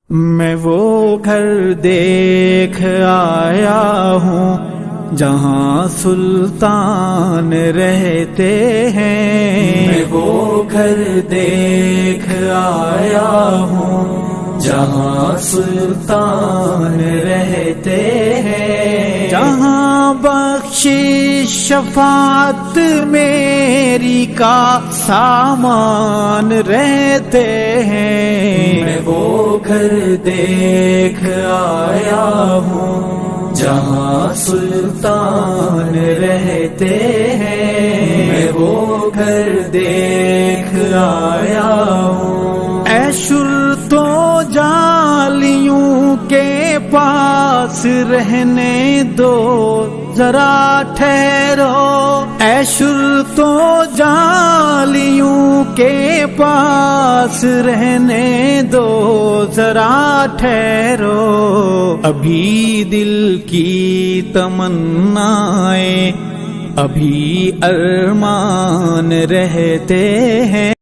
میں وہ گھر دیکھ آیا ہوں جہاں سلطان رہتے ہیں، میں وہ گھر دیکھ آیا ہوں جہاں سلطان رہتے ہیں، جہاں بخشش شفاعت میری کا سامان رہتے ہیں، میں وہ گھر دیکھ آیا ہوں جہاں سلطان رہتے ہیں، میں وہ گھر دیکھ آیا ہوں۔ اے شرطو جالیوں کے پاس رہنے دو ذرا ٹھہرو، اے شرطو جالیوں کے پاس رہنے دو ذرا ٹھہرو، ابھی دل کی تمنائیں ابھی ارمان رہتے ہیں۔